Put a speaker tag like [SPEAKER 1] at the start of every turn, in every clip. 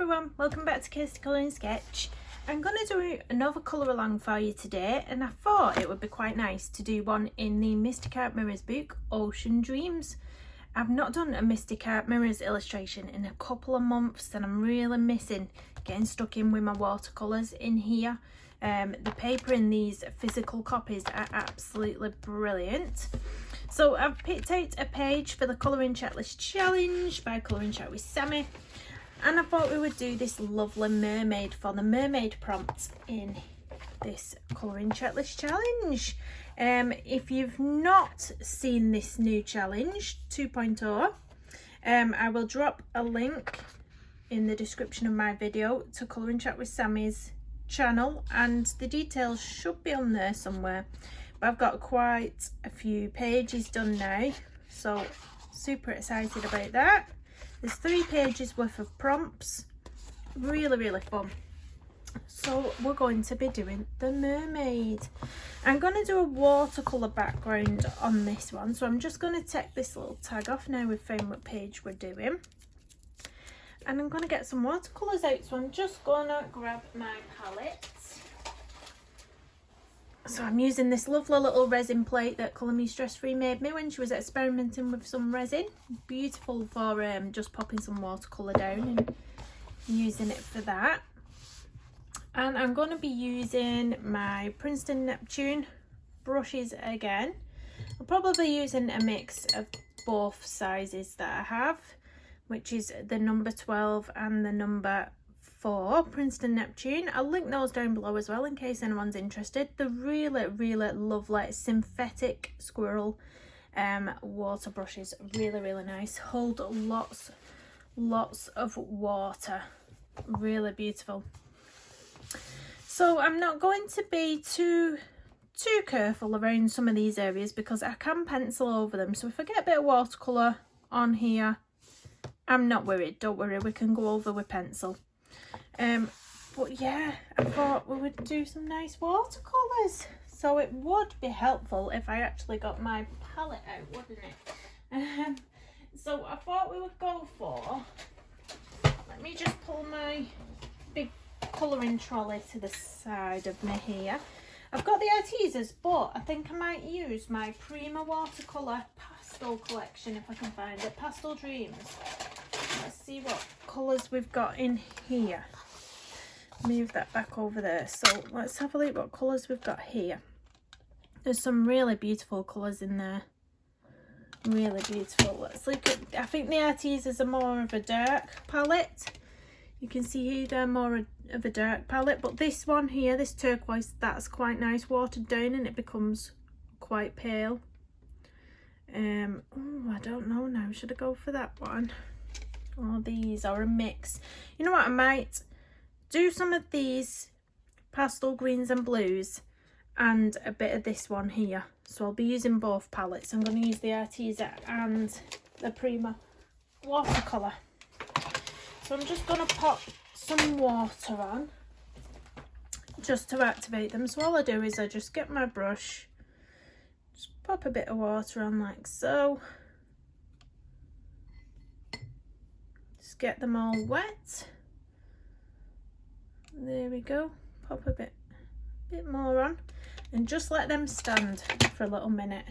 [SPEAKER 1] everyone, welcome back to Kirsty Colouring Sketch. I'm going to do another colour along for you today, and I thought it would be quite nice to do one in the Mystic Art Mirrors book, Ocean Dreams. I've not done a Mystic Art Mirrors illustration in a couple of months, and I'm really missing getting stuck in with my watercolours in here. The paper in these physical copies are absolutely brilliant. So I've picked out a page for the Colouring Checklist Challenge by Colouring Chat with Sammy. And I thought we would do this lovely mermaid for the mermaid prompt in this Colouring Checklist Challenge. If you've not seen this new challenge 2.0, I will drop a link in the description of my video to Colouring Chat with Sammy's channel, and the details should be on there somewhere. But I've got quite a few pages done now, so super excited about that. There's 3 pages worth of prompts, really fun. So we're going to be doing the mermaid. I'm going to do a watercolour background on this one, so I'm just going to take this little tag off now we've found what page we're doing. And I'm going to get some watercolours out, so I'm just going to grab my palette. So I'm using this lovely little resin plate that Colour Me Stress Free made me when she was experimenting with some resin. Beautiful for just popping some watercolour down and using it for that. And I'm going to be using my Princeton Neptune brushes again. I'll probably be using a mix of both sizes that I have, which is the number 12 and the number 4 Princeton Neptune. I'll link those down below as well in case anyone's interested. The really lovely synthetic squirrel water brushes, really nice, hold lots of water, really beautiful. So I'm not going to be too careful around some of these areas because I can pencil over them, so if I get a bit of watercolour on here, I'm not worried, don't worry, we can go over with pencil. But yeah, I thought we would do some nice watercolours, so it would be helpful if I actually got my palette out, wouldn't it? So I thought we would go for, let me just pull my big colouring trolley to the side of me here. I've got the Artesas, but I think I might use my Prima watercolour pastel collection if I can find it, Pastel Dreams. Let's see what colours we've got in here. Move that back over there. So let's have a look what colours we've got here. There's some really beautiful colours in there. Really beautiful. Let's look at, I think the Artesas are more of a dark palette. You can see here they're more of a dark palette, but this one here, this turquoise, that's quite nice, watered down and it becomes quite pale. Oh, I don't know now, should I go for that one? Or these, or a mix? You know what, I might do some of these pastel greens and blues and a bit of this one here. So I'll be using both palettes. I'm going to use the Artesa and the Prima watercolour. So I'm just going to pop some water on just to activate them. So all I do is I just get my brush, just pop a bit of water on like so. Just get them all wet. There we go. Pop a bit more on and just let them stand for a little minute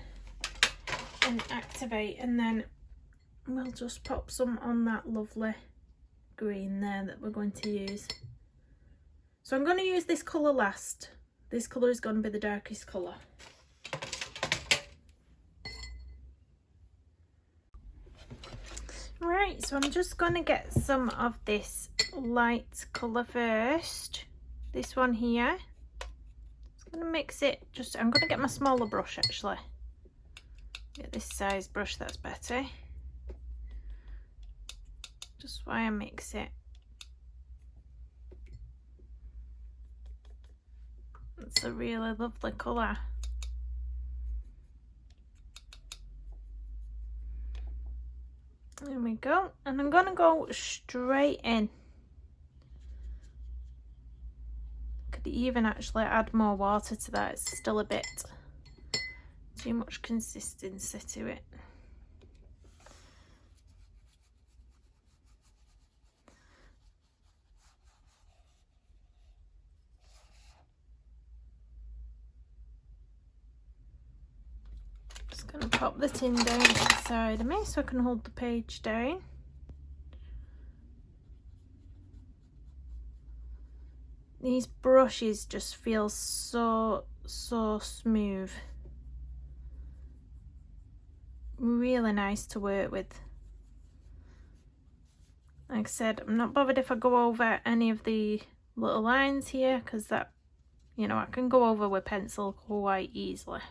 [SPEAKER 1] and activate, and then we'll just pop some on that lovely green there that we're going to use. So I'm going to use this colour last. This colour is going to be the darkest colour. Right, so I'm just going to get some of this light colour first. This one here. Just going to mix it. I'm going to get my smaller brush actually. Get this size brush, that's better. Just while I mix it. It's a really lovely colour. There we go, and I'm gonna go straight in. Could even actually add more water to that, it's still a bit too much consistency to it. Gonna pop the tin down inside of me so I can hold the page down. These brushes just feel so smooth. Really nice to work with. Like I said, I'm not bothered if I go over any of the little lines here, because that, you know, I can go over with pencil quite easily.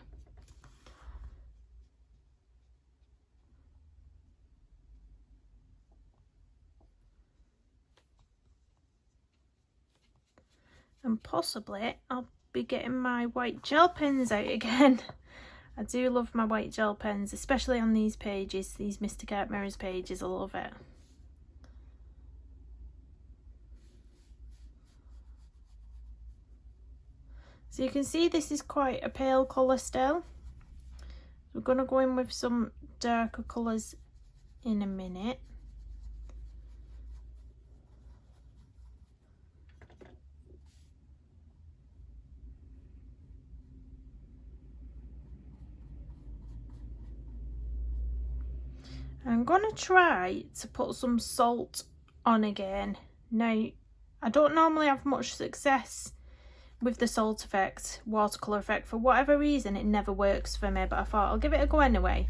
[SPEAKER 1] And possibly I'll be getting my white gel pens out again. I do love my white gel pens, especially on these pages, these Mystic Art Mirrors pages. I love it. So you can see this is quite a pale colour still. We're going to go in with some darker colours in a minute. I'm going to try to put some salt on again. Now, I don't normally have much success with the salt effect, watercolour effect. For whatever reason, it never works for me, but I thought I'll give it a go anyway.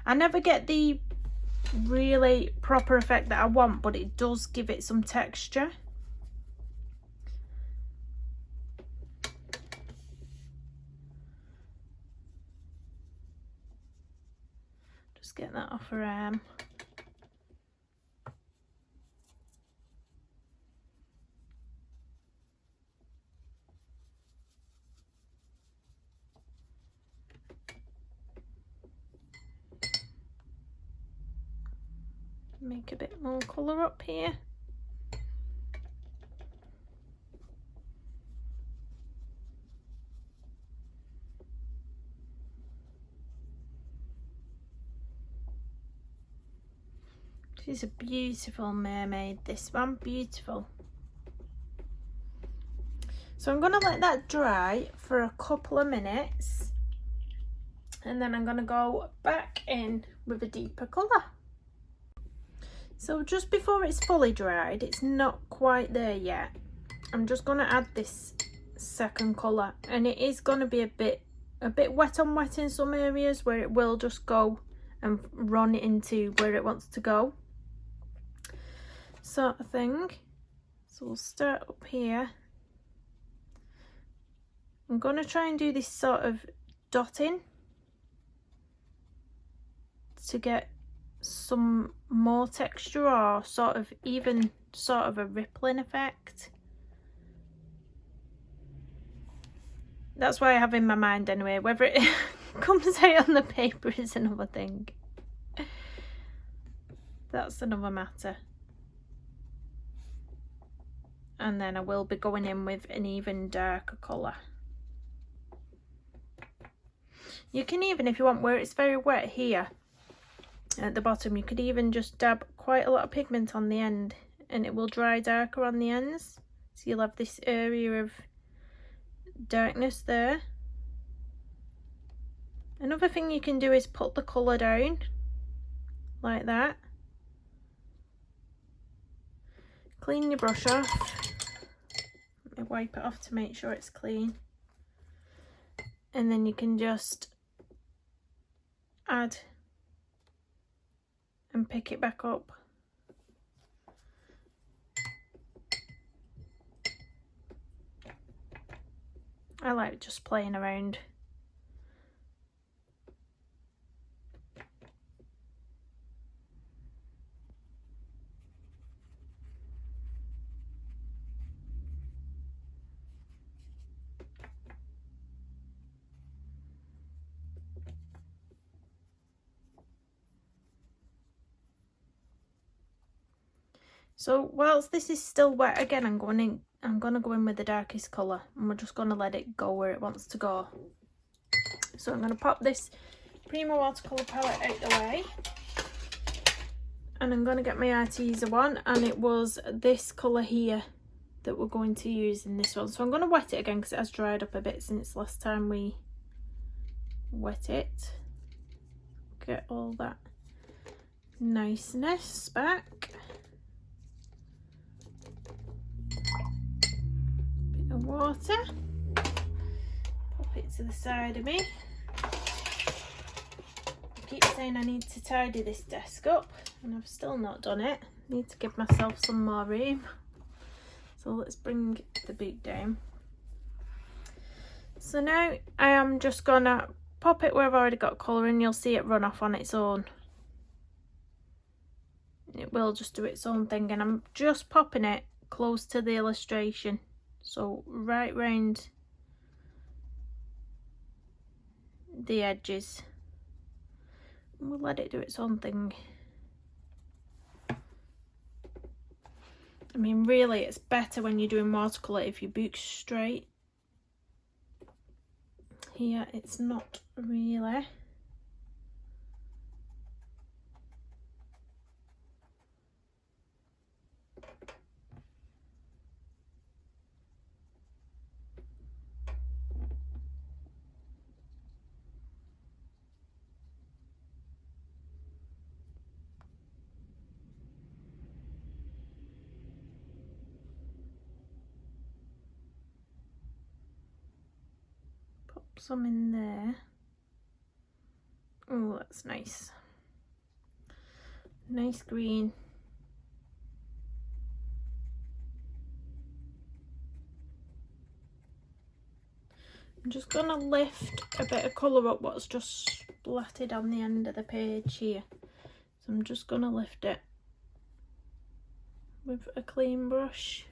[SPEAKER 1] I never get the really proper effect that I want, but it does give it some texture. Just get that off her arm. Make a bit more colour up here. She's a beautiful mermaid, this one, beautiful. So I'm going to let that dry for a couple of minutes, and then I'm going to go back in with a deeper colour. So just before it's fully dried, it's not quite there yet, I'm just going to add this second colour, and it is going to be a bit wet on wet in some areas where it will just go and run into where it wants to go, sort of thing. So we'll start up here. I'm going to try and do this sort of dotting to get some more texture, or sort of even sort of a rippling effect. That's what I have in my mind anyway. Whether it comes out on the paper is another thing. That's another matter. And then I will be going in with an even darker colour. You can even, if you want, where it's very wet here at the bottom, you could even just dab quite a lot of pigment on the end, and it will dry darker on the ends. So you'll have this area of darkness there. Another thing you can do is put the colour down like that. Clean your brush off. Let me wipe it off to make sure it's clean. And then you can just add and pick it back up. I like just playing around. So whilst this is still wet, again, I'm going to go in with the darkest colour, and we're just going to let it go where it wants to go. So I'm going to pop this Prima watercolour palette out the way, and I'm going to get my Arteza one, and it was this colour here that we're going to use in this one. So I'm going to wet it again because it has dried up a bit since last time we wet it. get all that niceness back. Bit of water. Pop it to the side of me. I keep saying I need to tidy this desk up and I've still not done it. Need to give myself some more room. So let's bring the boot down. So now I am just gonna pop it where I've already got colour and you'll see it run off on its own. It will just do its own thing, and I'm just popping it close to the illustration. So right round the edges. And we'll let it do its own thing. I mean, really, it's better when you're doing watercolour if your boot's straight. Here, it's not really. Some in there. Oh, that's nice. Nice green. I'm just gonna lift a bit of colour up what's just splattered on the end of the page here. So I'm just gonna lift it with a clean brush.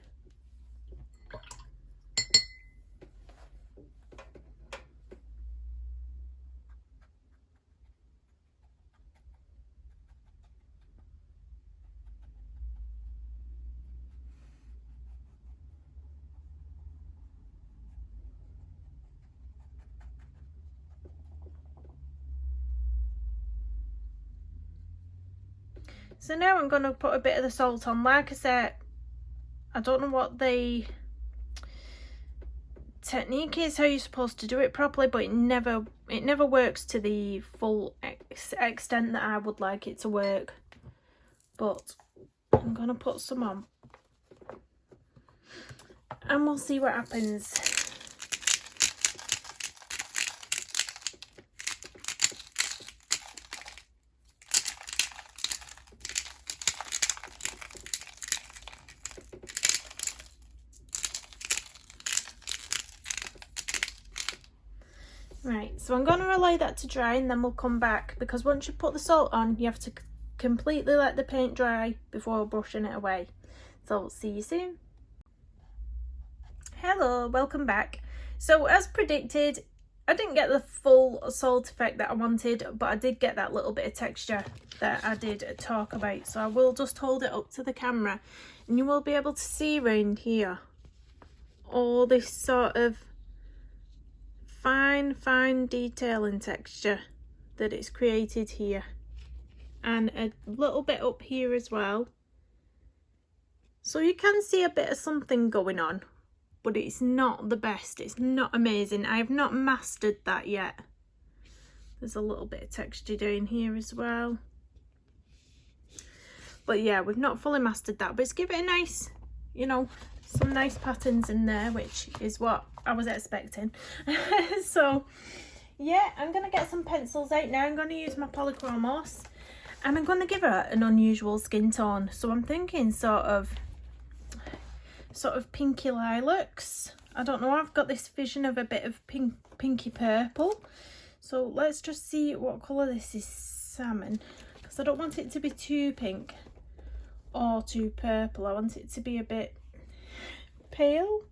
[SPEAKER 1] So now I'm going to put a bit of the salt on. Like I said, I don't know what the technique is, how you're supposed to do it properly, but it never works to the full extent that I would like it to work. But I'm going to put some on and we'll see what happens. Right, so I'm going to allow that to dry and then we'll come back, because once you put the salt on you have to completely let the paint dry before brushing it away. So I'll see you soon. Hello, welcome back. So as predicted, I didn't get the full salt effect that I wanted, but I did get that little bit of texture that I did talk about. So I will just hold it up to the camera and you will be able to see around here all this sort of fine detail and texture that it's created here, and a little bit up here as well. So you can see a bit of something going on, but it's not the best, it's not amazing. I have not mastered that yet. There's a little bit of texture down here as well, but yeah, we've not fully mastered that, but it's given it a nice, you know, some nice patterns in there, which is what I was expecting. So yeah, I'm gonna get some pencils out now. I'm gonna use my polychromos and I'm gonna give her an unusual skin tone. So I'm thinking sort of pinky lilacs. I don't know, I've got this vision of a bit of pinky purple. So let's just see what colour this is. Salmon, because I don't want it to be too pink or too purple. I want it to be a bit pale,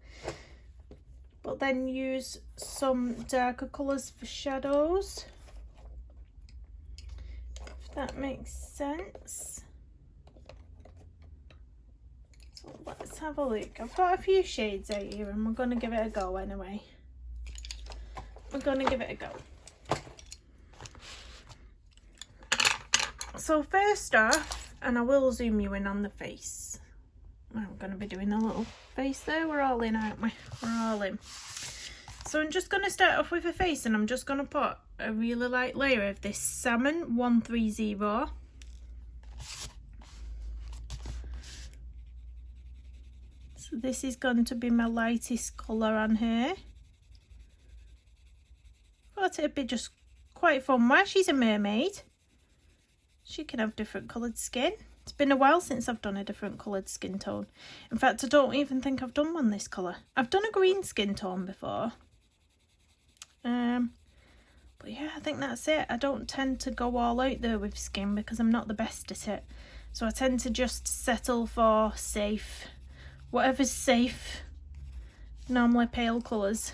[SPEAKER 1] but then use some darker colours for shadows, if that makes sense. So let's have a look. I've got a few shades out here and we're going to give it a go anyway. We're going to give it a go. So first off, and I will zoom you in on the face. I'm going to be doing a little face there. We're all in, aren't we? We're all in. So I'm just going to start off with a face, and I'm just going to put a really light layer of this Salmon 130. So this is going to be my lightest colour on here. Thought it'd be just quite fun. While she's a mermaid, she can have different coloured skin. It's been a while since I've done a different coloured skin tone. In fact, I don't even think I've done one this colour. I've done a green skin tone before. But yeah, I think that's it. I don't tend to go all out there with skin because I'm not the best at it. So I tend to just settle for safe. Whatever's safe. Normally pale colours.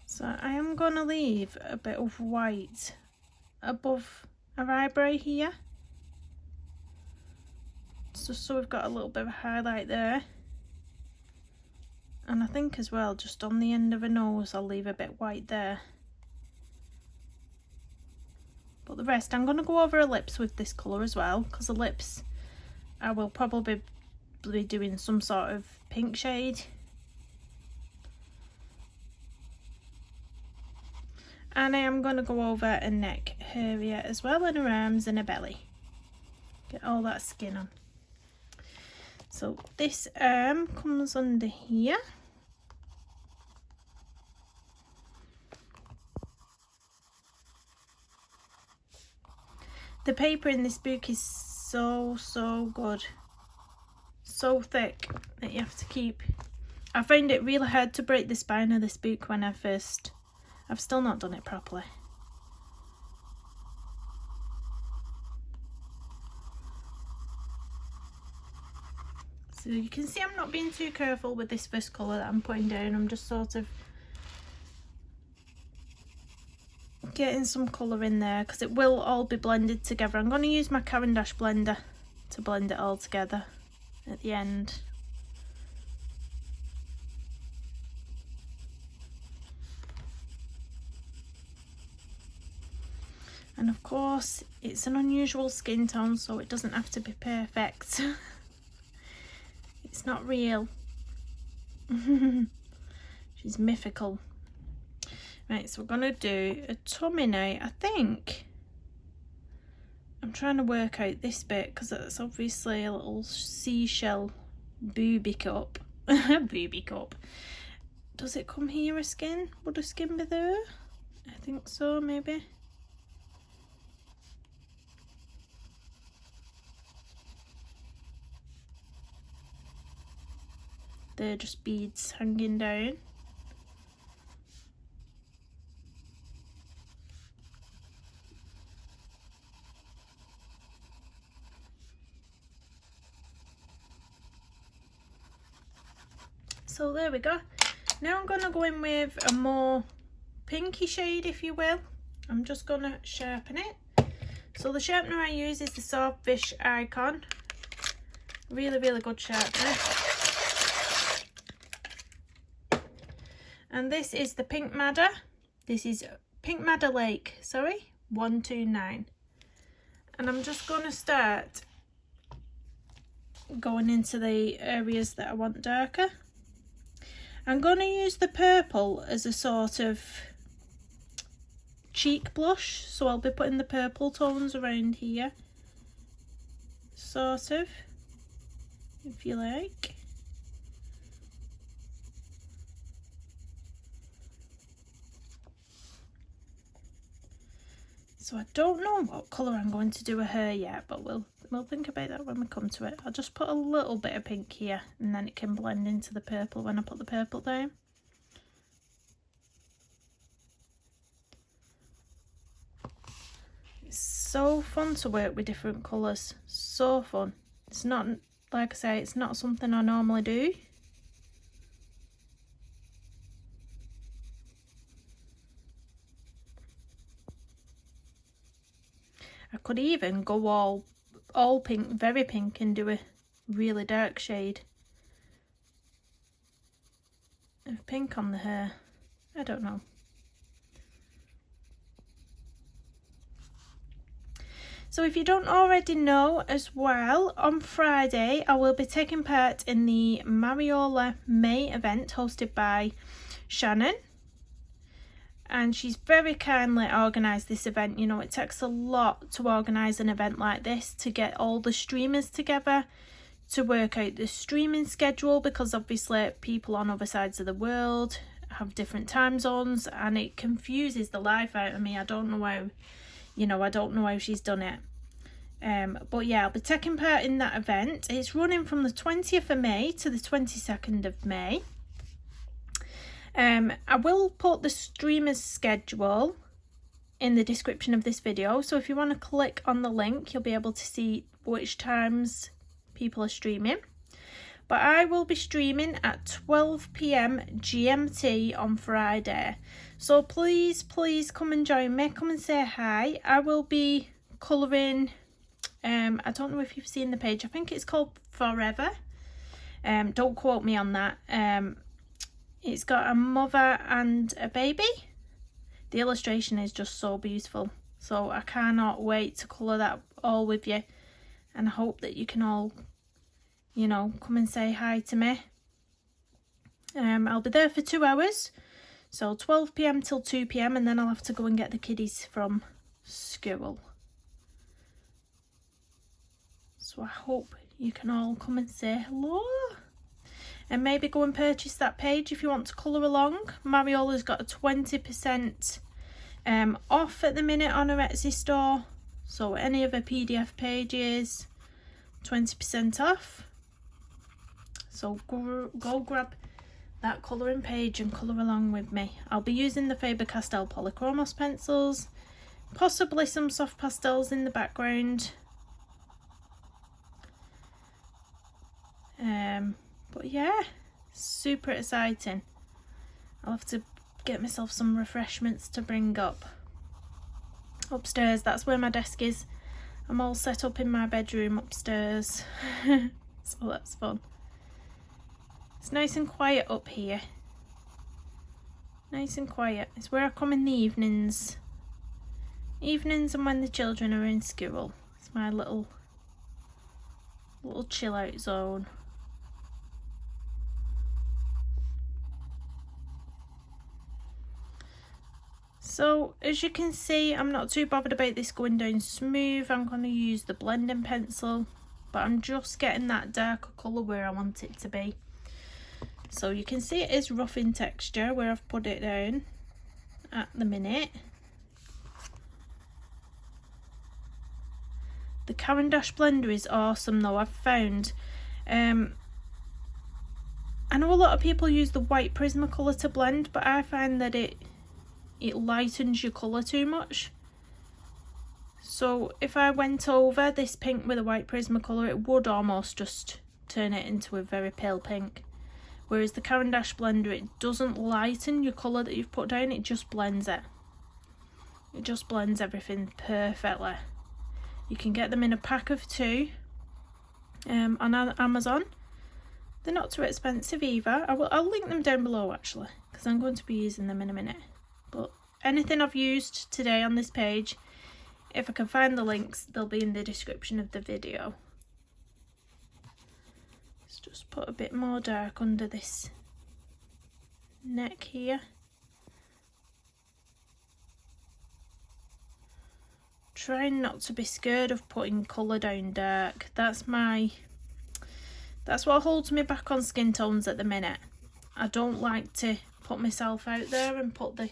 [SPEAKER 1] So I am going to leave a bit of white above her eyebrow here. Just so we've got a little bit of a highlight there. And I think as well, just on the end of her nose, I'll leave a bit white there. But the rest, I'm going to go over her lips with this colour as well, because the lips, I will probably be doing some sort of pink shade. And I am going to go over her neck area as well, and her arms and her belly. Get all that skin on. So this arm comes under here. The paper in this book is so good. So thick that you have to keep. I found it really hard to break the spine of this book when I've still not done it properly. So you can see I'm not being too careful with this first colour that I'm putting down. I'm just sort of getting some colour in there because it will all be blended together. I'm going to use my Caran d'Ache blender to blend it all together at the end. And of course, it's an unusual skin tone, so it doesn't have to be perfect. It's not real. She's mythical. Right, so we're going to do a tummy now. I think I'm trying to work out this bit because it's obviously a little seashell booby cup. Booby cup. Does it come here, a skin? Would a skin be there? I think so, maybe. They're just beads hanging down. So there we go. Now I'm going to go in with a more pinky shade, if you will. I'm just going to sharpen it. So the sharpener I use is the Swordfish Icon. Really good sharpener. And this is the Pink Madder. This is Pink Madder Lake, sorry, 129. And I'm just going to start going into the areas that I want darker. I'm going to use the purple as a sort of cheek blush, so I'll be putting the purple tones around here, sort of, if you like. So I don't know what colour I'm going to do her hair yet, but we'll think about that when we come to it. I'll just put a little bit of pink here, and then it can blend into the purple when I put the purple down. It's so fun to work with different colours. So fun. It's not, like I say, it's not something I normally do. I could even go all pink, very pink, and do a really dark shade of pink on the hair. I don't know. So if you don't already know as well, on Friday I will be taking part in the Mariola May event hosted by Shannon. And she's very kindly organised this event. You know, it takes a lot to organise an event like this, to get all the streamers together, to work out the streaming schedule, because obviously people on other sides of the world have different time zones and it confuses the life out of me. I don't know how, you know, I don't know how she's done it. But yeah, I'll be taking part in that event. It's running from the 20th of May to the 22nd of May. I will put the streamer's schedule in the description of this video, so if you want to click on the link you'll be able to see which times people are streaming. But I will be streaming at 12 PM GMT on Friday, so please come and join me, come and say hi. I will be colouring, I don't know if you've seen the page, I think it's called Forever, don't quote me on that. It's got a mother and a baby. The illustration is just so beautiful, so I cannot wait to colour that all with you, and I hope that you can all, you know, come and say hi to me. I'll be there for 2 hours, so 12 PM till 2 PM, and then I'll have to go and get the kiddies from school. So I hope you can all come and say hello. And maybe go and purchase that page if you want to colour along. Mariola's got a 20% off at the minute on her Etsy store. So any of her PDF pages, 20% off. So go grab that colouring page and colour along with me. I'll be using the Faber Castell polychromos pencils. Possibly some soft pastels in the background. But yeah, super exciting. I'll have to get myself some refreshments to bring up upstairs. That's where my desk is. I'm all set up in my bedroom upstairs. So that's fun. It's nice and quiet up here. Nice and quiet. It's where I come in the evenings. Evenings and when the children are in school. It's my little chill out zone. So as you can see, I'm not too bothered about this going down smooth. I'm going to use the blending pencil, but I'm just getting that darker colour where I want it to be. So you can see it is rough in texture where I've put it down at the minute. The Caran d'Ache blender is awesome though, I've found. I know a lot of people use the white Prismacolor to blend, but I find that it lightens your colour too much. So if I went over this pink with a white Prismacolor, it would almost just turn it into a very pale pink. Whereas the Caran d'Ache blender, it doesn't lighten your colour that you've put down, it just blends it. It just blends everything perfectly. You can get them in a pack of 2 on Amazon. They're not too expensive either. I'll link them down below actually, because I'm going to be using them in a minute. But anything I've used today on this page, if I can find the links, they'll be in the description of the video. Let's just put a bit more dark under this neck here. Trying not to be scared of putting colour down dark. That's what holds me back on skin tones at the minute. I don't like to put myself out there and put the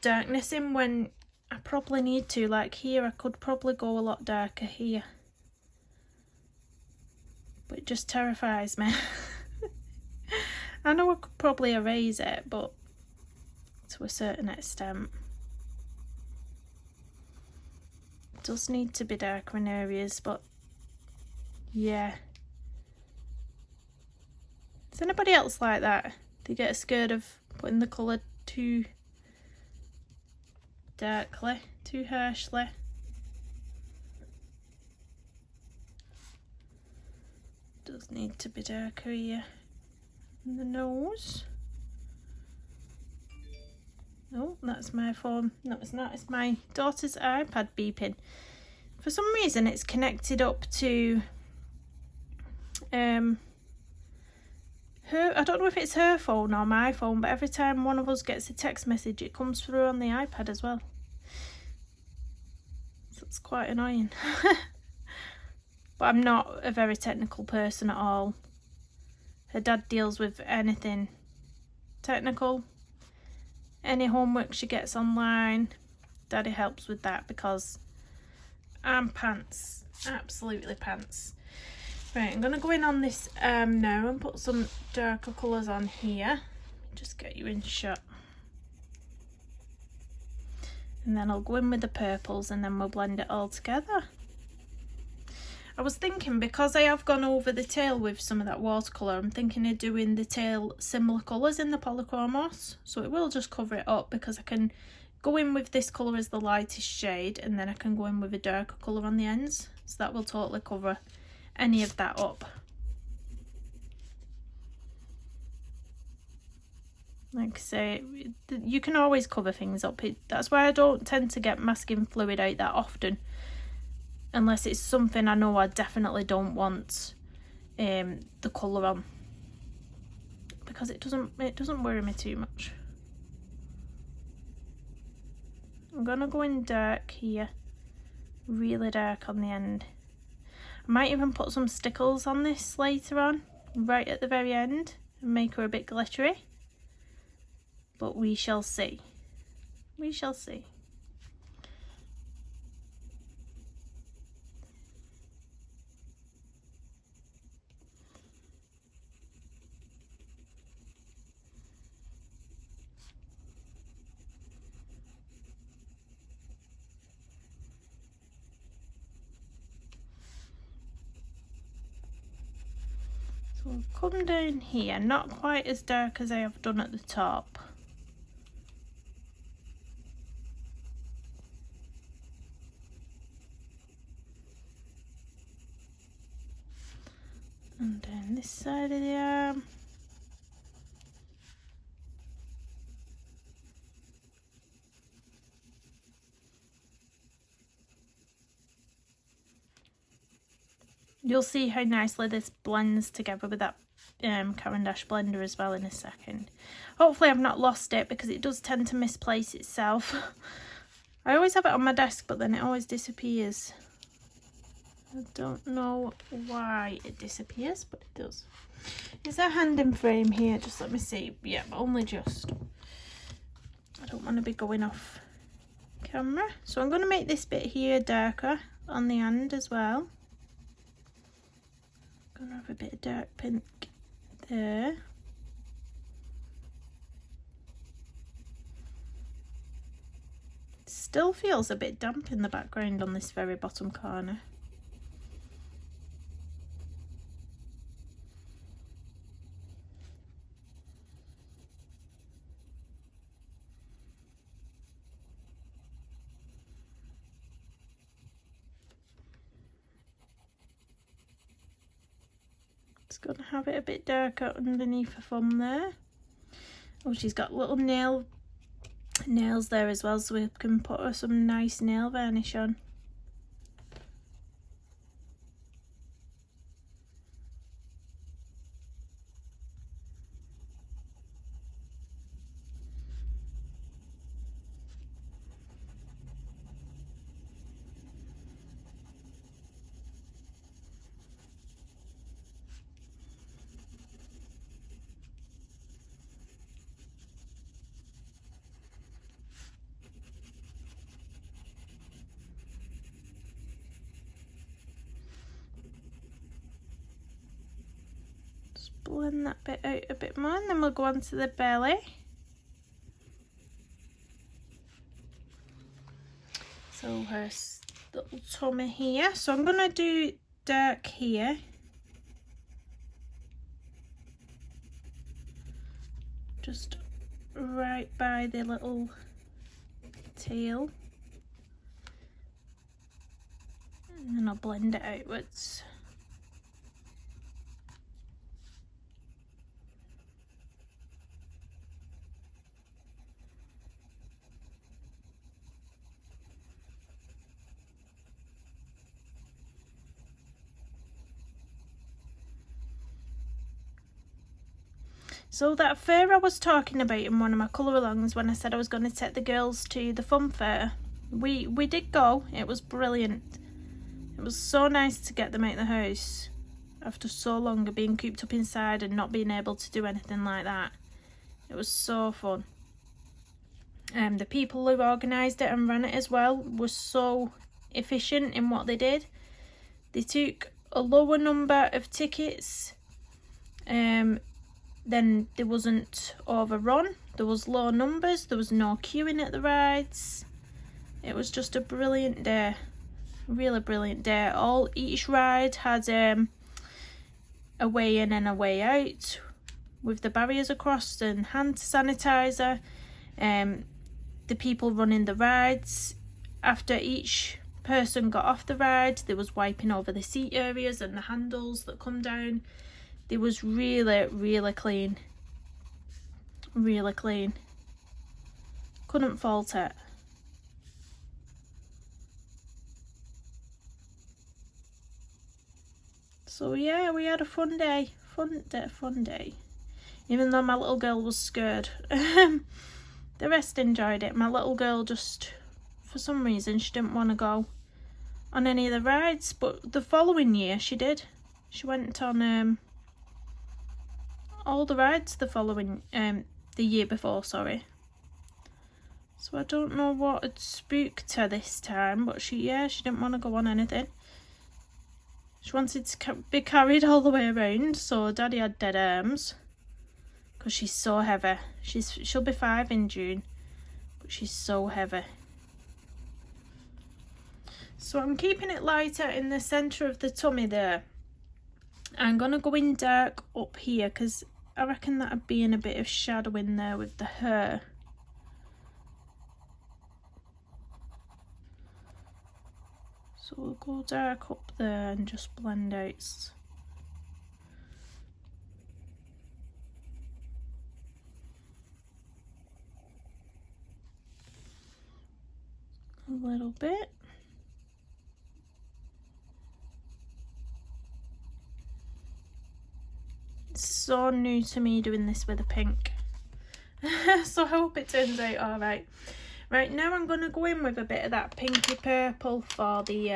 [SPEAKER 1] darkness in when I probably need to. Like here, I could probably go a lot darker here, but it just terrifies me. I know I could probably erase it, but to a certain extent. It does need to be darker in areas, but yeah. Is anybody else like that? They get scared of putting the colour too darkly, too harshly. Does need to be darker here. And the nose. Oh, that's my phone. No, it's not. It's my daughter's iPad beeping. for some reason it's connected up to her. I don't know if it's her phone or my phone, but every time one of us gets a text message, it comes through on the iPad as well. So it's quite annoying. But I'm not a very technical person at all. Her dad deals with anything technical. Any homework she gets online, Daddy helps with that because I'm pants. Absolutely pants. Right, I'm going to go in on this now and put some darker colours on here. Just get you in shot. And then I'll go in with the purples and then we'll blend it all together. I was thinking, because I have gone over the tail with some of that watercolour, I'm thinking of doing the tail similar colours in the polychromos. So it will just cover it up, because I can go in with this colour as the lightest shade and then I can go in with a darker colour on the ends. So that will totally cover any of that up. Like I say, you can always cover things up. That's why I don't tend to get masking fluid out that often, unless it's something I know I definitely don't want the colour on, because it doesn't worry me too much. I'm gonna go in dark here, really dark on the end. I might even put some stickles on this later on, right at the very end, and make her a bit glittery. But we shall see. We shall see. So we'll come down here, not quite as dark as I have done at the top. And down this side of the arm. You'll see how nicely this blends together with that Caran d'Ache blender as well in a second. Hopefully I've not lost it, because it does tend to misplace itself. I always have it on my desk, but then it always disappears. I don't know why it disappears, but it does. Is there a hand in frame here? Just let me see. Yeah, but only just. I don't want to be going off camera. So I'm going to make this bit here darker on the hand as well. I'm going to have a bit of dark pink there. It still feels a bit damp in the background on this very bottom corner. Going to have it a bit darker underneath her thumb there. Oh, she's got little nails there as well, so we can put her some nice nail varnish on. Blend that bit out a bit more, and then we'll go on to the belly. So her little tummy here. So I'm going to do dark here. Just right by the little tail. And then I'll blend it outwards. So that fair I was talking about in one of my colour alongs when I said I was going to take the girls to the fun fair, we did go. It was brilliant. It was so nice to get them out of the house after so long of being cooped up inside and not being able to do anything like that. It was so fun. The people who organised it and ran it as well were so efficient in what they did. They took a lower number of tickets, then there wasn't overrun, there was low numbers, there was no queuing at the rides. It was just a brilliant day, really brilliant day. Each ride had a way in and a way out with the barriers across and hand sanitizer. The people running the rides, after each person got off the ride, there was wiping over the seat areas and the handles that come down. It was really, really clean. Really clean. Couldn't fault it. So yeah, we had a fun day. Fun day. Even though my little girl was scared. The rest enjoyed it. My little girl just, for some reason, she didn't want to go on any of the rides. But the following year, she did. She went on all the rides the year before, sorry. So I don't know what had spooked her this time, but she didn't want to go on anything. She wanted to be carried all the way around, so Daddy had dead arms. Because she's so heavy. She'll be 5 in June, but she's so heavy. So I'm keeping it lighter in the centre of the tummy there. I'm going to go in dark up here because I reckon that'd be in a bit of shadow in there with the hair. So we'll go dark up there and just blend out a little bit. It's so new to me doing this with a pink. So I hope it turns out alright. Right, now I'm going to go in with a bit of that pinky purple for the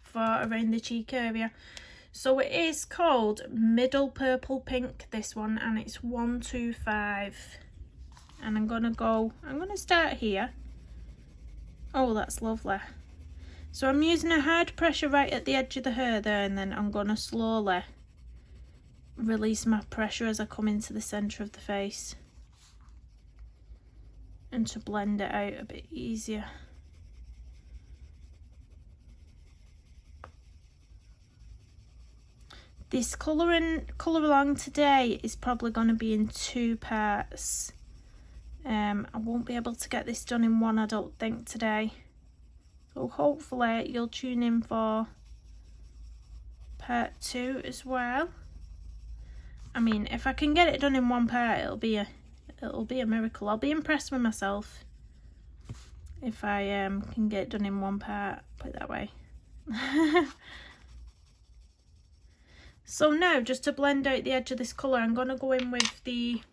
[SPEAKER 1] for around the cheek area. So it is called Middle Purple Pink, this one, and it's 125. And I'm going to start here. Oh, that's lovely. So I'm using a hard pressure right at the edge of the hair there, and then I'm going to slowly release my pressure as I come into the centre of the face. And to blend it out a bit easier. This colour along today is probably going to be in 2 parts. I won't be able to get this done in one, I don't think, today. So hopefully you'll tune in for part 2 as well. I mean, if I can get it done in one part, it'll be a miracle. I'll be impressed with myself if I can get it done in one part, put it that way. So now, just to blend out the edge of this colour, I'm going to go in with the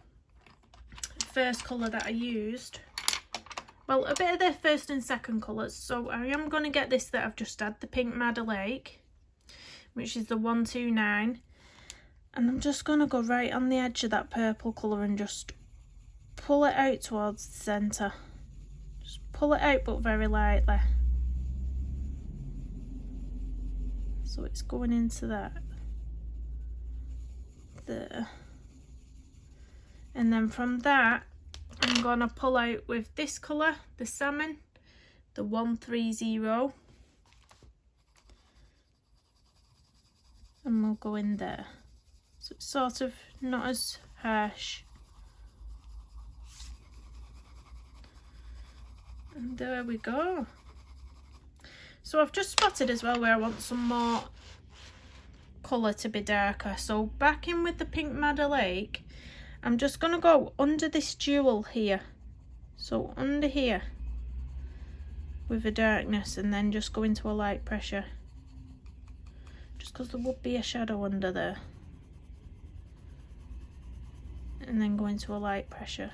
[SPEAKER 1] first colour that I used. Well, a bit of the first and second colours. So I am going to get this that I've just had, the Pink Madder Lake, which is the 129. And I'm just going to go right on the edge of that purple colour and just pull it out towards the centre. Just pull it out, but very lightly. So it's going into that there. And then from that, I'm going to pull out with this colour, the salmon, the 130. And we'll go in there. So it's sort of not as harsh. And there we go. So I've just spotted as well where I want some more colour to be darker. So back in with the Pink Madder Lake, I'm just going to go under this jewel here. So under here with the darkness, and then just go into a light pressure. Just because there would be a shadow under there. and then go into a light pressure.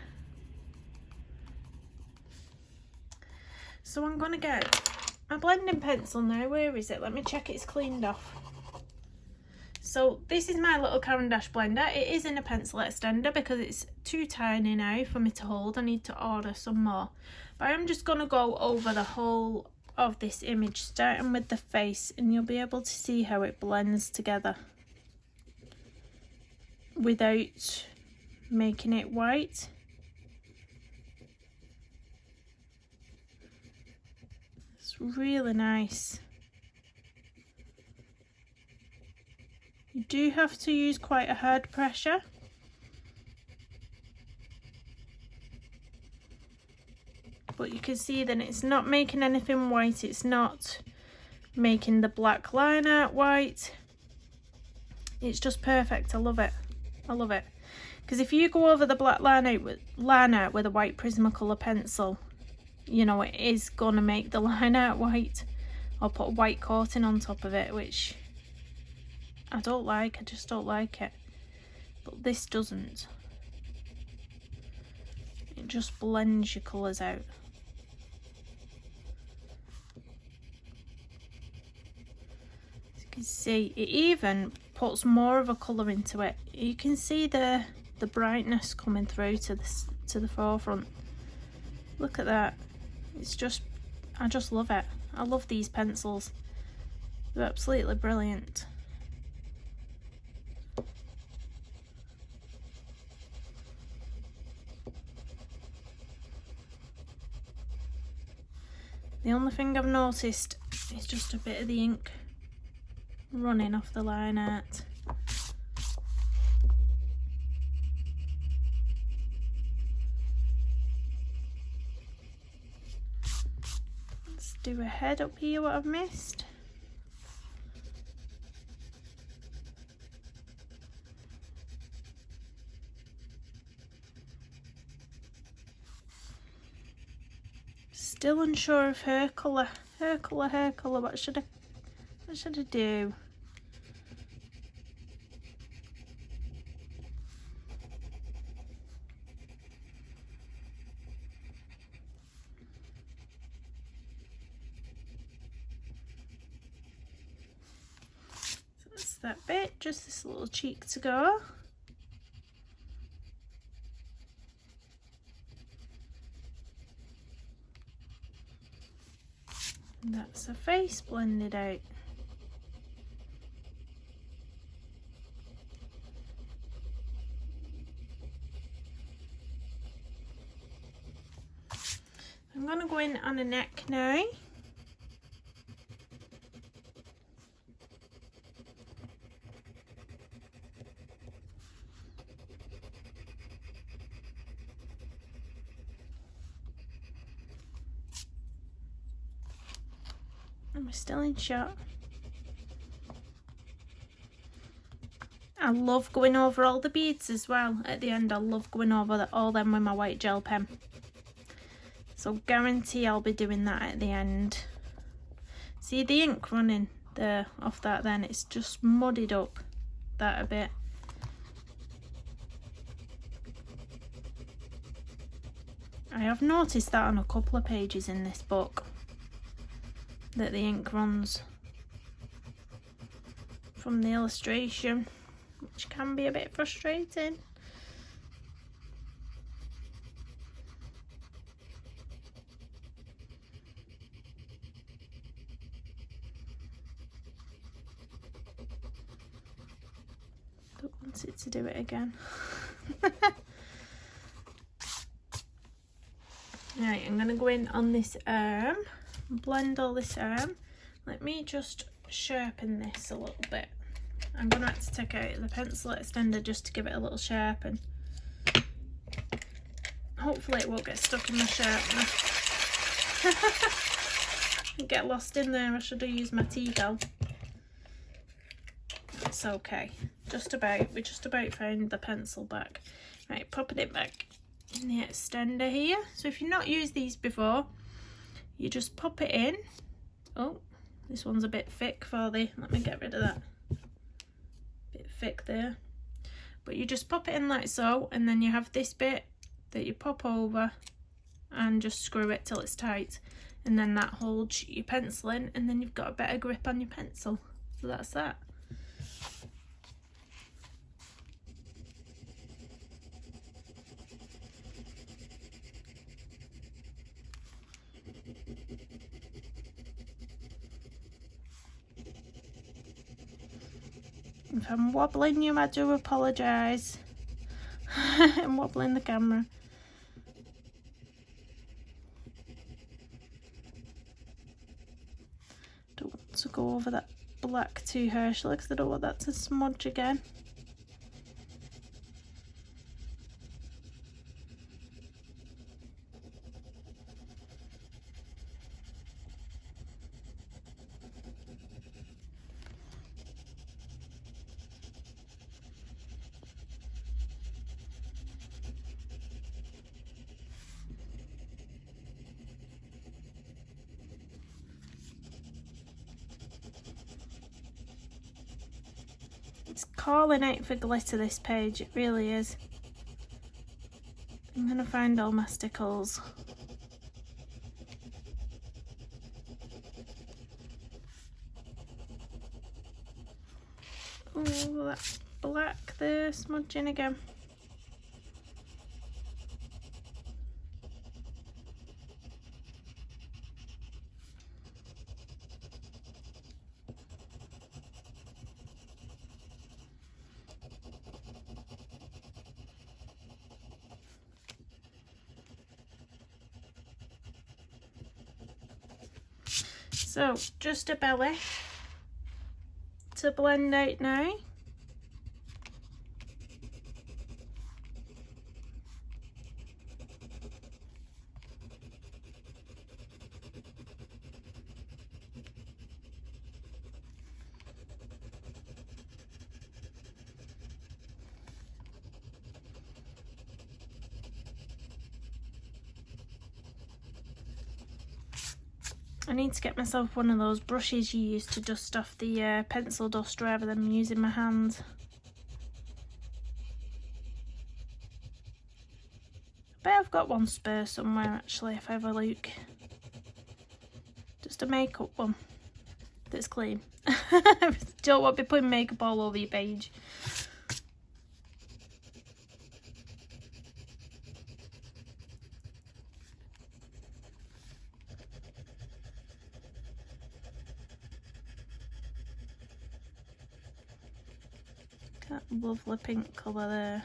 [SPEAKER 1] So I'm going to get my blending pencil now. Where is it? Let me check it's cleaned off. So this is my little Caran d'Ache blender. It is in a pencil extender because it's too tiny now for me to hold. I need to order some more. But I'm just going to go over the whole of this image, starting with the face, and you'll be able to see how it blends together without making it white. It's really nice. You do have to use quite a hard pressure. But you can see that it's not making anything white. It's not making the black line art white. It's just perfect. I love it. I love it. Because if you go over the black line art with a white Prismacolor pencil, you know, it is going to make the line art white, or put a white coating on top of it, which I don't like. I just don't like it. But this doesn't. It just blends your colours out. As you can see, it even puts more of a colour into it. You can see the brightness coming through to the forefront. Look at that. It's just, I just love it. I love these pencils. They're absolutely brilliant. The only thing I've noticed is just a bit of the ink running off the line art. Let's do a head up here, what I've missed. Still unsure of her colour. What should I do? So that's that bit, just this little cheek to go. That's a face blended out. I'm going to go in on a neck now. And we're still in shot. I love going over all the beads as well at the end. I love going over all them with my white gel pen. So guarantee I'll be doing that at the end. See the ink running there off that then? It's just muddied up that a bit. I have noticed that on a couple of pages in this book, that the ink runs from the illustration, which can be a bit frustrating. Don't want it to do it again. Right, I'm going to go in on this arm, blend all this arm. Let me just sharpen this a little bit. I'm going to have to take out the pencil extender just to give it a little sharpen. Hopefully it won't get stuck in my sharpener. Get lost in there. I should have used my T-bell. It's okay. We just about found the pencil back. Right, popping it back in the extender here. So if you've not used these before, you just pop it in. Oh, this one's a bit thick for the, let me get rid of that. Bit thick there. But you just pop it in like so, and then you have this bit that you pop over and just screw it till it's tight, and then that holds your pencil in, and then you've got a better grip on your pencil. So that's that. If I'm wobbling you, I do apologise. I'm wobbling the camera. Don't want to go over that black too harshly because I don't want that to smudge again. It's calling out for glitter, this page, it really is. I'm gonna find all my stickles. Oh, that black there, smudging again. So, just a belly to blend out now. I need to get myself one of those brushes you use to dust off the pencil dust rather than using my hands. I bet I've got one spare somewhere actually if I have a look. Just a makeup one that's clean. Don't want to be putting makeup all over your page. That lovely pink colour there.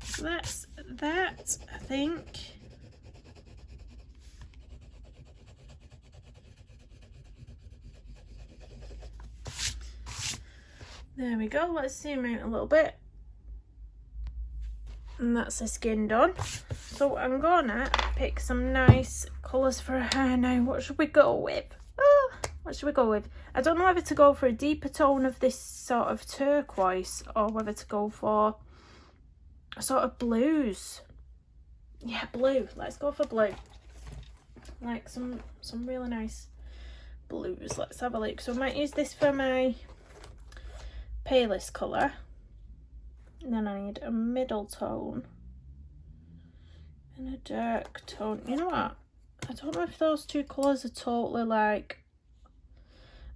[SPEAKER 1] So that's that, I think. There we go, let's zoom out a little bit. And that's the skin done. So I'm gonna pick some nice colours for her hair now. What should we go with? What should we go with? I don't know whether to go for a deeper tone of this sort of turquoise or whether to go for a sort of blues. Yeah, blue. Let's go for blue. Like some really nice blues. Let's have a look. So I might use this for my palest colour. And then I need a middle tone and a dark tone. You know what? I don't know if those two colours are totally like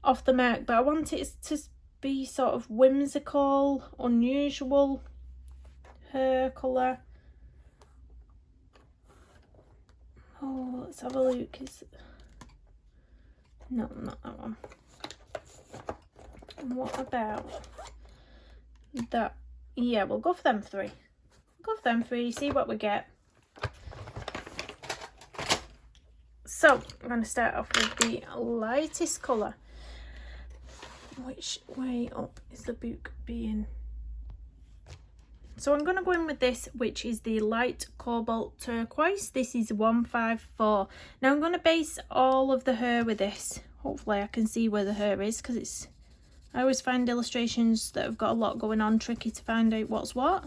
[SPEAKER 1] off the mark, but I want it to be sort of whimsical, unusual hair colour. Oh, let's have a look. No, not that one. What about that? Yeah, we'll go for them three. go for them 3, see what we get. So I'm going to start off with the lightest colour. Which way up is the book being? So I'm going to go in with this, which is the light cobalt turquoise. This is 154. Now I'm going to base all of the hair with this. Hopefully I can see where the hair is, because I always find illustrations that have got a lot going on tricky to find out what's what.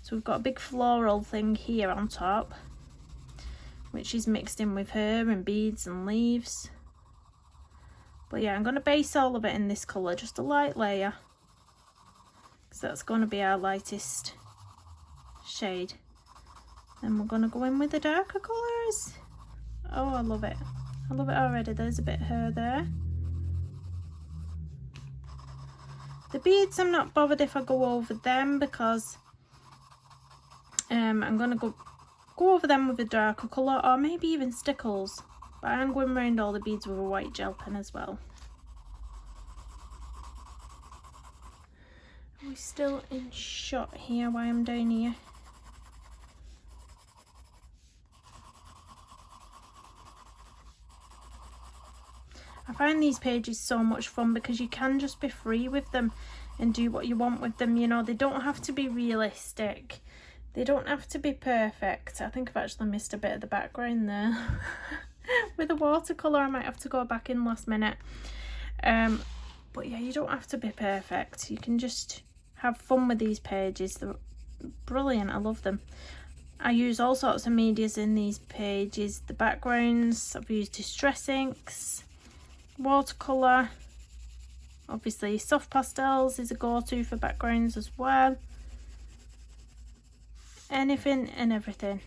[SPEAKER 1] So we've got a big floral thing here on top, which is mixed in with hair and beads and leaves. But yeah, I'm going to base all of it in this colour, just a light layer, because that's going to be our lightest shade. Then we're going to go in with the darker colours. Oh, I love it. I love it already. There's a bit of hair there. The beads, I'm not bothered if I go over them, because I'm going to go over them with a darker colour, or maybe even stickles. But I'm going around all the beads with a white gel pen as well. Are we still in shot here while I'm down here? I find these pages so much fun because you can just be free with them and do what you want with them. You know, they don't have to be realistic. They don't have to be perfect. I think I've actually missed a bit of the background there. With a watercolour, I might have to go back in last minute. But yeah, you don't have to be perfect. You can just have fun with these pages. They're brilliant. I love them. I use all sorts of medias in these pages. The backgrounds, I've used distress inks, watercolour. Obviously, soft pastels is a go-to for backgrounds as well. Anything and everything.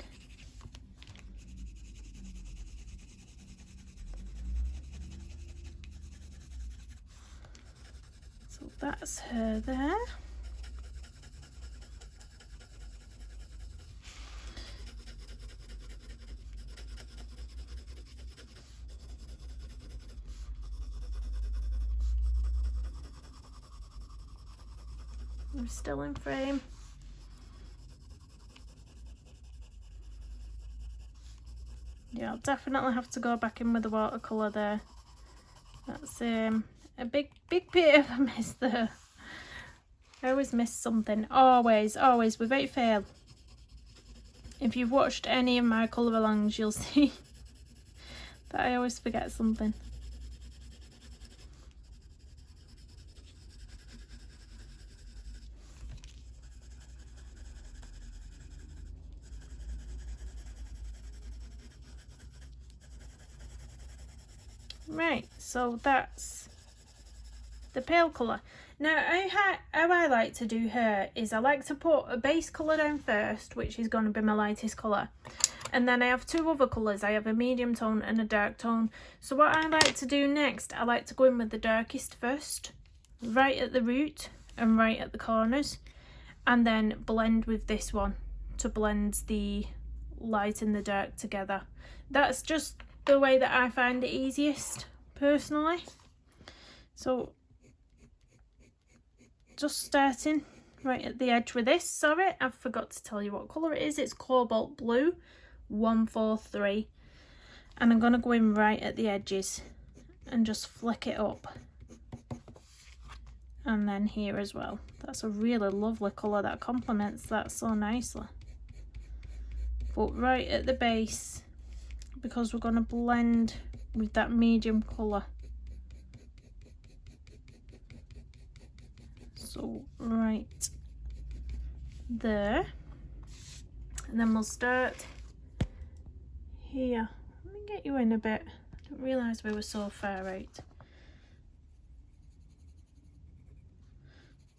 [SPEAKER 1] So that's her there. I'm still in frame. Yeah, I'll definitely have to go back in with the watercolour there. That's a big bit of a miss there. I always miss something. Always, without fail. If you've watched any of my colour alongs, you'll see that I always forget something. Right, so that's the pale colour. Now, how I like to do her is I like to put a base colour down first, which is going to be my lightest colour. And then I have two other colours. I have a medium tone and a dark tone. So what I like to do next, I like to go in with the darkest first, right at the root and right at the corners. And then blend with this one to blend the light and the dark together. That's just the way that I find it easiest, personally. So just starting right at the edge with this. Sorry, I forgot to tell you what colour it is. It's Cobalt Blue 143, and I'm going to go in right at the edges and just flick it up, and then here as well. That's a really lovely colour that complements that so nicely. But right at the base, because we're going to blend with that medium colour. So right there, and then we'll start here. Let me get you in a bit. I didn't realise we were so far out.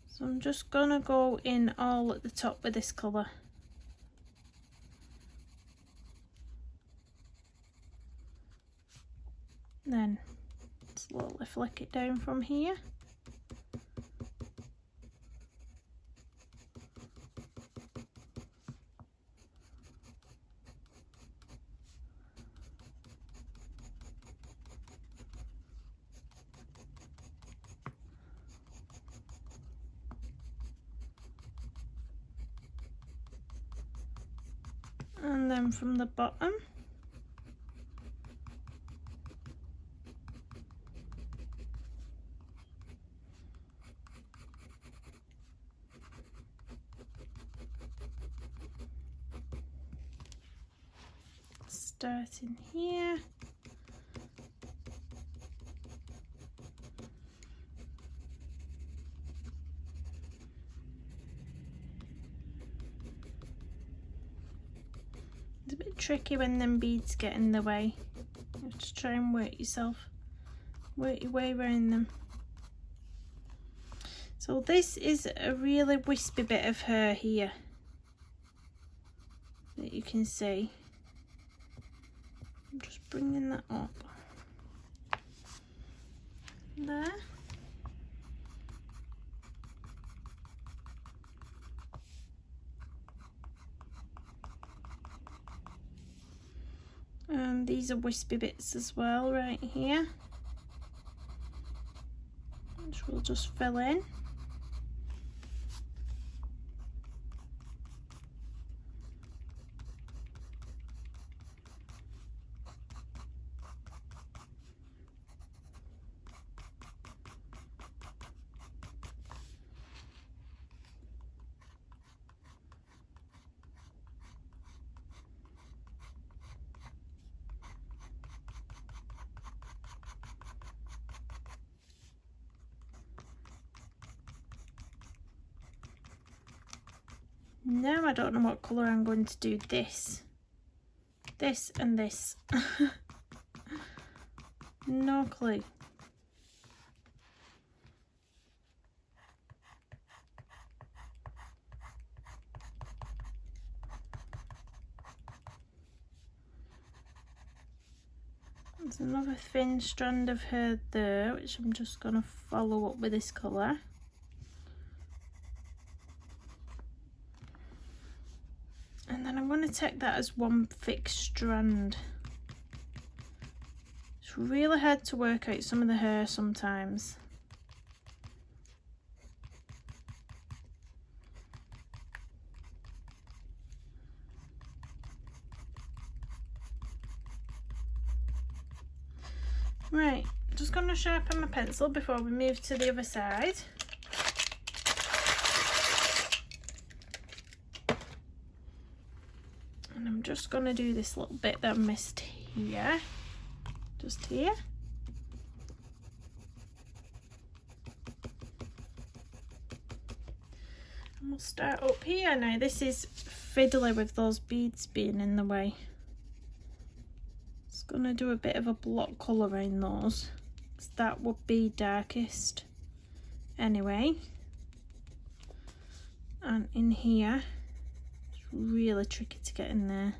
[SPEAKER 1] So I'm just gonna go in all at the top with this colour. Then slowly flick it down from here. And then from the bottom, starting here. It's a bit tricky when them beads get in the way. You have to try and work your way around them. So this is a really wispy bit of hair here that you can see. I'm just bringing that up there. And these are wispy bits as well right here, which we'll just fill in. Now I don't know what colour I'm going to do this and this. No clue. There's another thin strand of hair there, which I'm just going to follow up with this colour. And then I'm going to take that as one thick strand. It's really hard to work out some of the hair sometimes. Right, just going to sharpen my pencil before we move to the other side. And I'm just going to do this little bit that I missed here, just here. And we'll start up here. Now this is fiddly with those beads being in the way. Just going to do a bit of a block colour around those, because that would be darkest anyway. And in here, really tricky to get in there.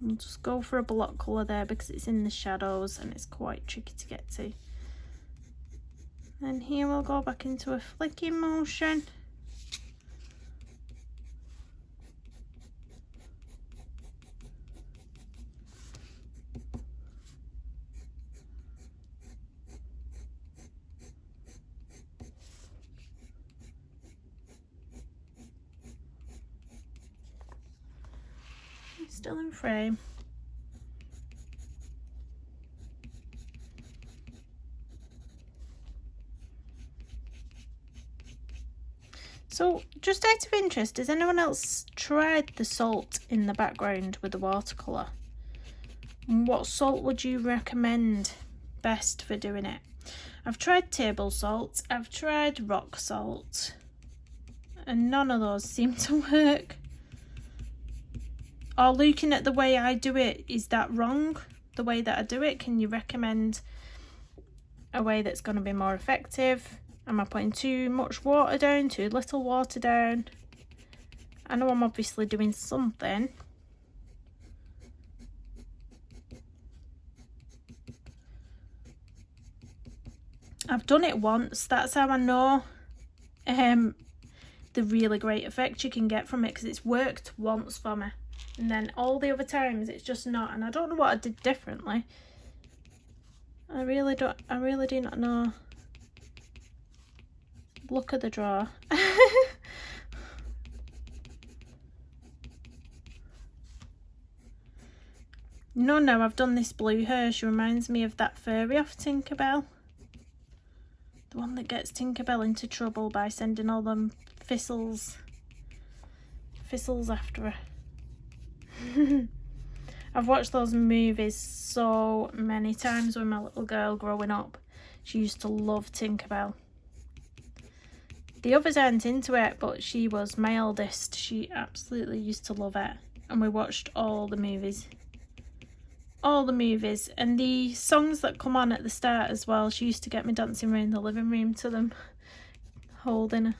[SPEAKER 1] We'll just go for a block colour there because it's in the shadows and it's quite tricky to get to. And here we'll go back into a flicking motion. Still in frame. So just out of interest, has anyone else tried the salt in the background with the watercolour? What salt would you recommend best for doing it? I've tried table salt, I've tried rock salt, and none of those seem to work. Or looking at the way I do it, is that wrong? The way that I do it, can you recommend a way that's going to be more effective? Am I putting too much water down, too little water down? I know I'm obviously doing something. I've done it once, that's how I know the really great effect you can get from it, because it's worked once for me. And then all the other times it's just not, and I don't know what I did differently. I really do not know. Look at the drawer. No, I've done this blue hair. She reminds me of that fairy off Tinkerbell. The one that gets Tinkerbell into trouble by sending all them thistles after her. I've watched those movies so many times when my little girl growing up. She used to love Tinkerbell. The others aren't into it, but she was my eldest. She absolutely used to love it. And we watched all the movies. All the movies. And the songs that come on at the start as well. She used to get me dancing around the living room to them. Holding her.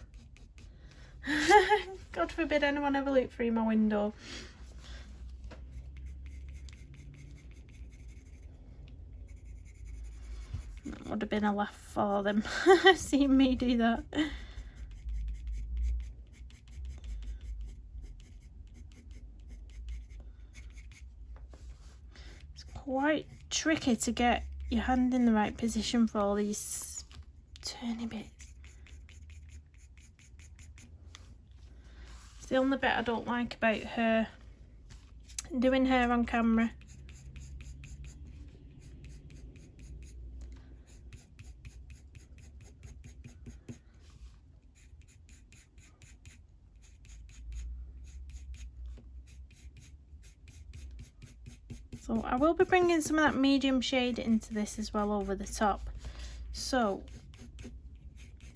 [SPEAKER 1] God forbid anyone ever look through my window. That would have been a laugh for them. Seeing me do that. It's quite tricky to get your hand in the right position for all these turny bits. It's the only bit I don't like about her doing hair on camera. So I will be bringing some of that medium shade into this as well over the top. So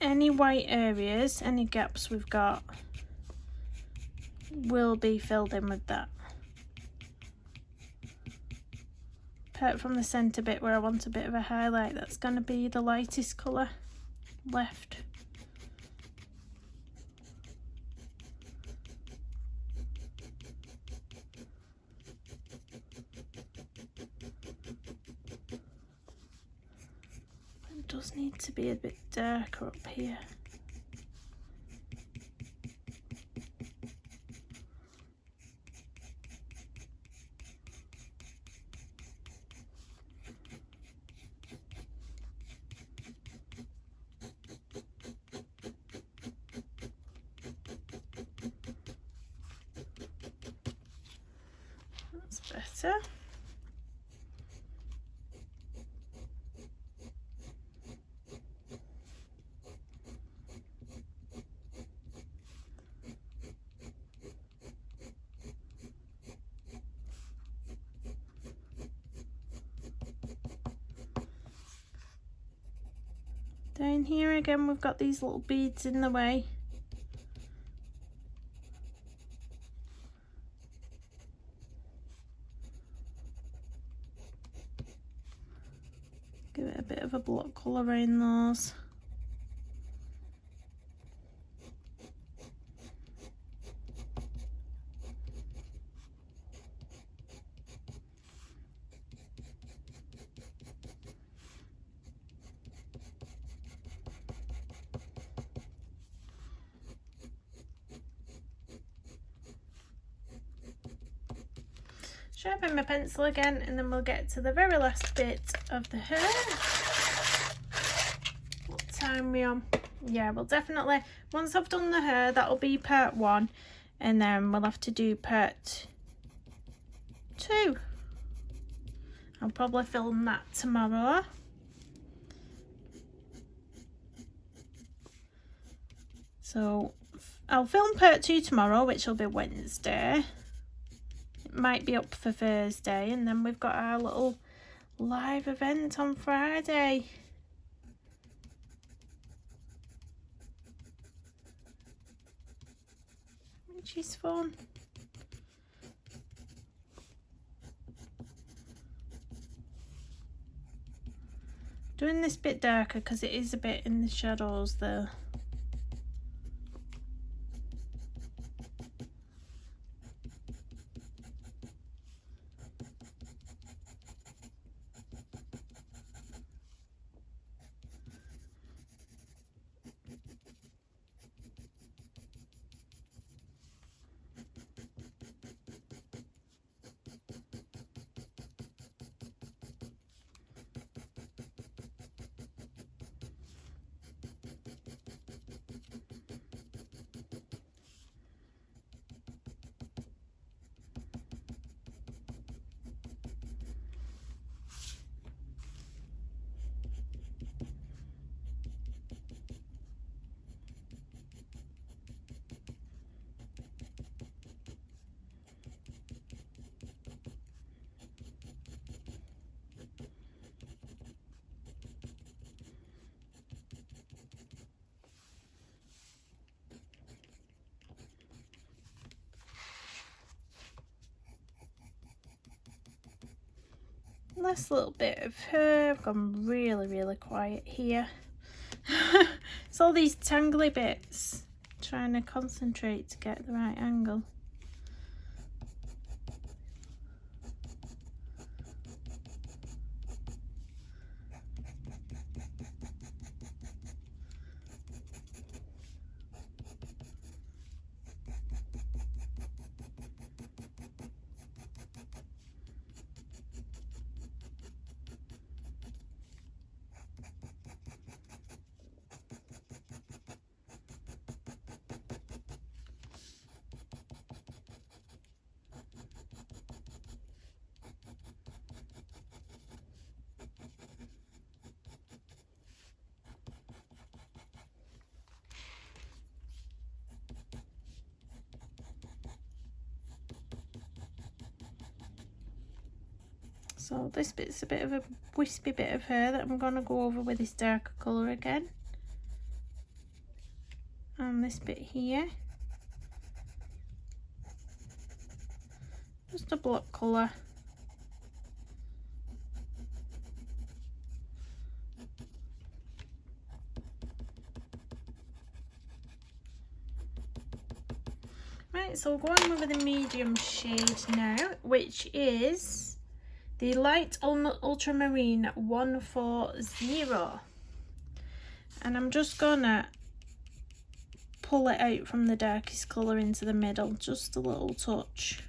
[SPEAKER 1] any white areas, any gaps we've got will be filled in with that. Apart from the centre bit where I want a bit of a highlight, that's going to be the lightest colour left. It does need to be a bit darker up here. That's better. Down here again we've got these little beads in the way. Give it a bit of a block colour around those. Sharpen my pencil again and then we'll get to the very last bit of the hair. What time are we on? Yeah, we'll definitely, once I've done the hair, that'll be part 1 and then we'll have to do part 2. I'll probably film that tomorrow. So I'll film part 2 tomorrow, which will be Wednesday. Might be up for Thursday, and then we've got our little live event on Friday. Which is fun. Doing this bit darker because it is a bit in the shadows there. last little bit of her. I've gone really quiet here. It's all these tangly bits, trying to concentrate to get the right angle. So this bit's a bit of a wispy bit of hair that I'm going to go over with this darker colour again. And this bit here, just a block colour. Right, so we'll go on with the medium shade now, which is the light ultramarine 140, and I'm just gonna pull it out from the darkest colour into the middle, just a little touch.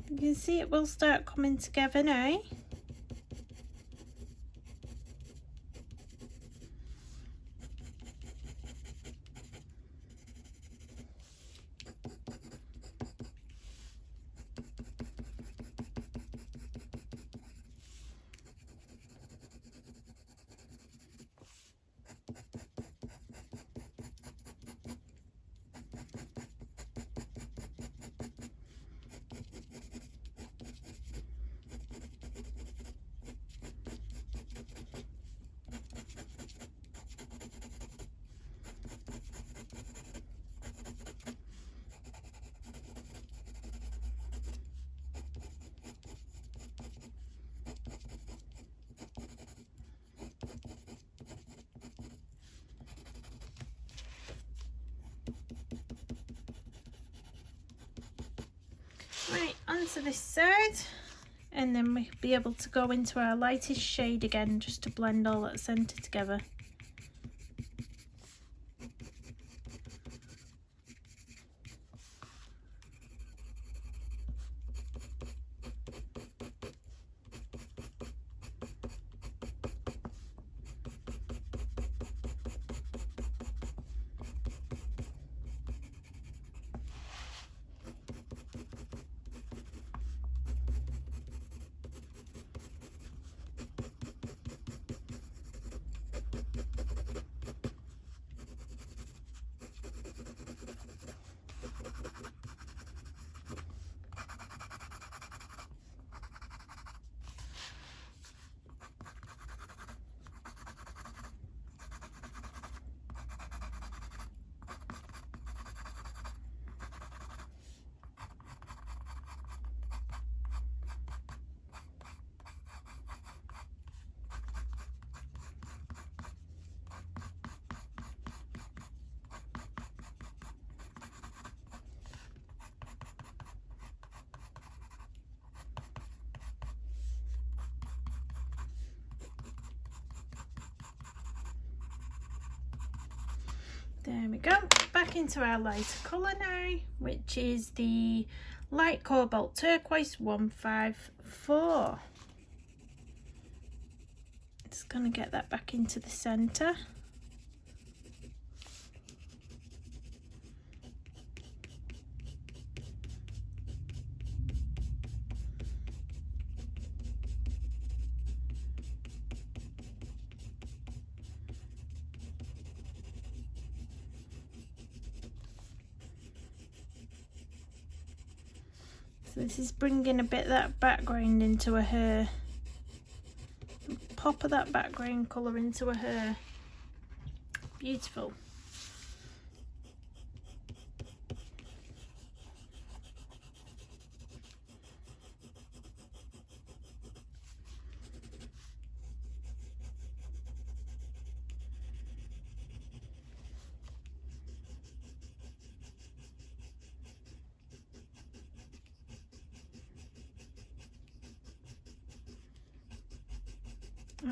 [SPEAKER 1] You can see it will start coming together now. Right, onto this side, and then we'll be able to go into our lightest shade again, just to blend all that centre together. There we go. Back into our lighter colour now, which is the light cobalt turquoise 154. Just going to get that back into the centre. So this is bringing a bit of that background into a hair. Pop of that background colour into a hair. Beautiful.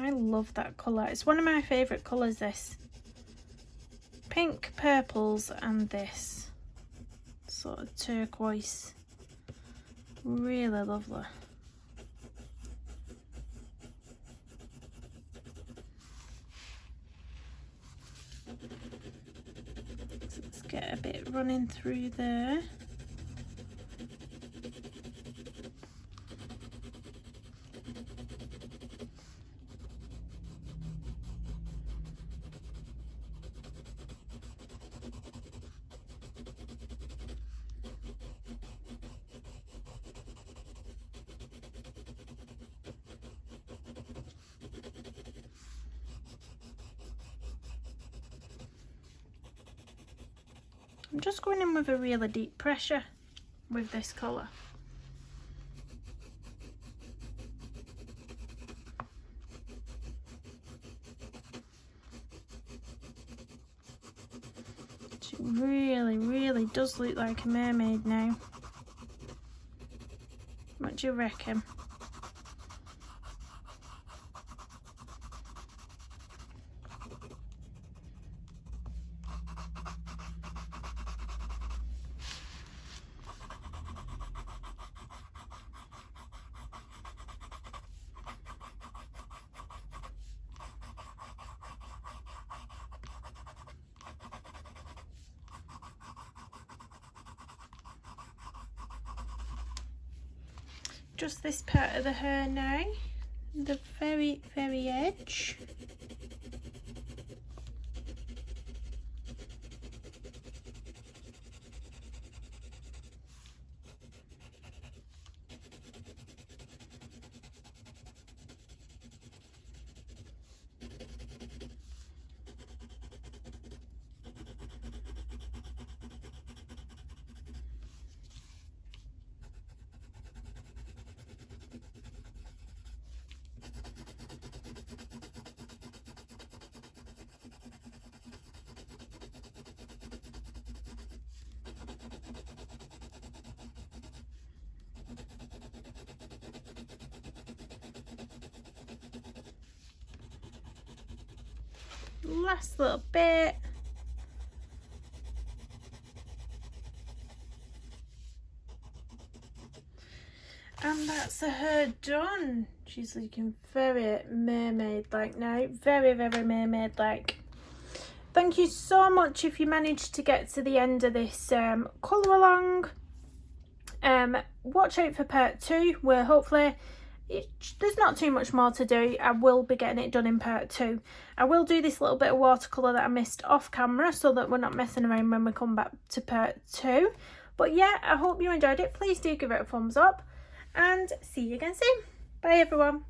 [SPEAKER 1] I love that colour. It's one of my favourite colours, this. Pink, purples and this sort of turquoise. Really lovely. So let's get a bit running through there. I'm just going in with a really deep pressure with this colour. She really does look like a mermaid now. What do you reckon? Just this part of the hair now, the very edge. Last little bit. And that's her done. She's looking very mermaid-like now. Very mermaid-like. Thank you so much if you managed to get to the end of this colour along. Watch out for part 2, where hopefully there's not too much more to do. I will be getting it done in part 2. I will do this little bit of watercolour that I missed off camera so that we're not messing around when we come back to part 2. But yeah, I hope you enjoyed it. Please do give it a thumbs up and see you again soon. Bye everyone.